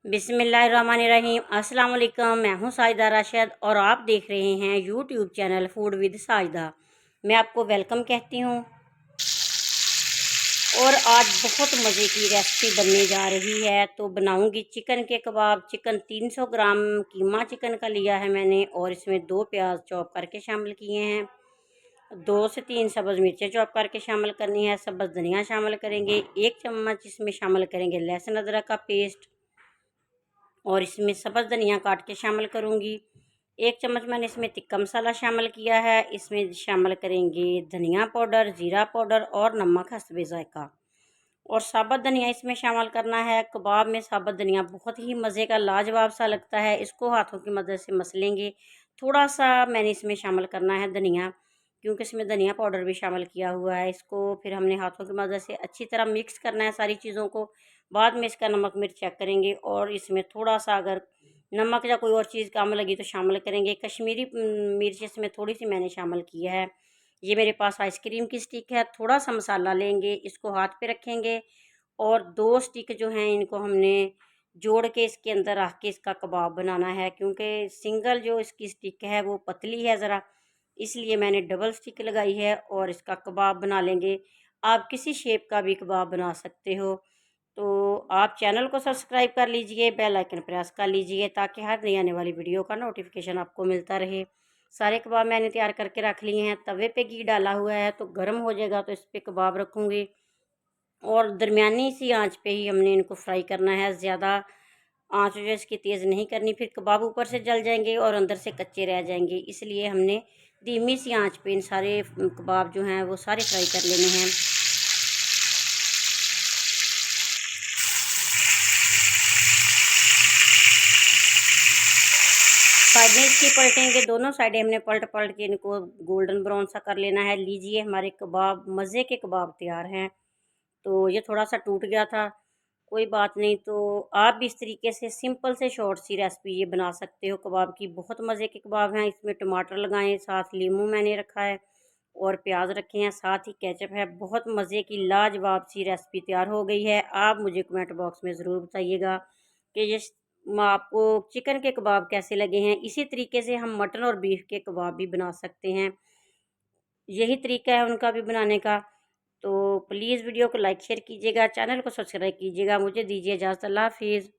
बिस्मिल्लाहिर्रहमानिर्रहीम। अस्सलाम वालेकुम। मैं हूं साजिदा राशिद और आप देख रहे हैं YouTube channel food with Sajida. मैं आपको वेलकम कहती हूं और आज बहुत मज़े की रेसिपी बनने जा रही है। तो बनाऊंगी चिकन के कबाब। चिकन 300 ग्राम कीमा चिकन का लिया है मैंने और इसमें 2 प्याज चॉप करके शामिल किए हैं। 2 से 3 सब्ज़ मिर्चें चॉप करके शामिल करनी है। सब्ज़ धनिया शामिल करेंगे। 1 चम्मच इसमें शामिल करेंगे लहसुन अदरक का पेस्ट और इसमें सब्ज़ धनिया काट के शामिल करूँगी। 1 चम्मच मैंने इसमें तिक्का मसाला शामिल किया है। इसमें शामिल करेंगे धनिया पाउडर, ज़ीरा पाउडर और नमक हस्बे ज़ायक़ा। और साबुत धनिया इसमें शामिल करना है। कबाब में साबुत धनिया बहुत ही मज़े का लाजवाब सा लगता है। इसको हाथों की मदद से मसलेंगे। थोड़ा सा मैंने इसमें शामिल करना है धनिया, क्योंकि इसमें धनिया पाउडर भी शामिल किया हुआ है। इसको फिर हमने हाथों की मदद से अच्छी तरह मिक्स करना है सारी चीज़ों को। बाद में इसका नमक मिर्च चेक करेंगे और इसमें थोड़ा सा अगर नमक या कोई और चीज़ कम लगी तो शामिल करेंगे। कश्मीरी मिर्च इसमें थोड़ी सी मैंने शामिल की है। ये मेरे पास आइसक्रीम की स्टिक है। थोड़ा सा मसाला लेंगे, इसको हाथ पे रखेंगे और 2 स्टिक जो हैं इनको हमने जोड़ के इसके अंदर रख के इसका कबाब बनाना है, क्योंकि सिंगल जो इसकी स्टिक है वो पतली है ज़रा, इसलिए मैंने डबल स्टिक लगाई है और इसका कबाब बना लेंगे। आप किसी शेप का भी कबाब बना सकते हो। तो आप चैनल को सब्सक्राइब कर लीजिए, बेल आइकन प्रेस कर लीजिए ताकि हर नई आने वाली वीडियो का नोटिफिकेशन आपको मिलता रहे। सारे कबाब मैंने तैयार करके रख लिए हैं। तवे पे घी डाला हुआ है तो गर्म हो जाएगा तो इस पे कबाब रखूँगी और दरमियानी सी आंच पे ही हमने इनको फ्राई करना है। ज़्यादा आंच जो है इसकी तेज़ नहीं करनी, फिर कबाब ऊपर से जल जाएंगे और अंदर से कच्चे रह जाएंगे। इसलिए हमने धीमी सी आंच पे इन सारे कबाब जो हैं वो सारे फ्राई कर लेने हैं। साइडें इसकी पलटेंगे, दोनों साइडें हमने पलट पलट के इनको गोल्डन ब्राउन सा कर लेना है। लीजिए हमारे कबाब, मज़े के कबाब तैयार हैं। तो ये थोड़ा सा टूट गया था, कोई बात नहीं। तो आप भी इस तरीके से सिंपल से शॉर्ट सी रेसिपी ये बना सकते हो कबाब की। बहुत मज़े के कबाब हैं। इसमें टमाटर लगाएं, साथ लीमू मैंने रखा है और प्याज रखे हैं, साथ ही केचप है। बहुत मज़े की लाजवाब सी रेसिपी तैयार हो गई है। आप मुझे कमेंट बॉक्स में ज़रूर बताइएगा कि ये आपको चिकन के कबाब कैसे लगे हैं। इसी तरीके से हम मटन और बीफ के कबाब भी बना सकते हैं। यही तरीका है उनका भी बनाने का। तो प्लीज़ वीडियो को लाइक शेयर कीजिएगा, चैनल को सब्सक्राइब कीजिएगा। मुझे दीजिए इजाज़त। अल्लाह हाफ़िज़।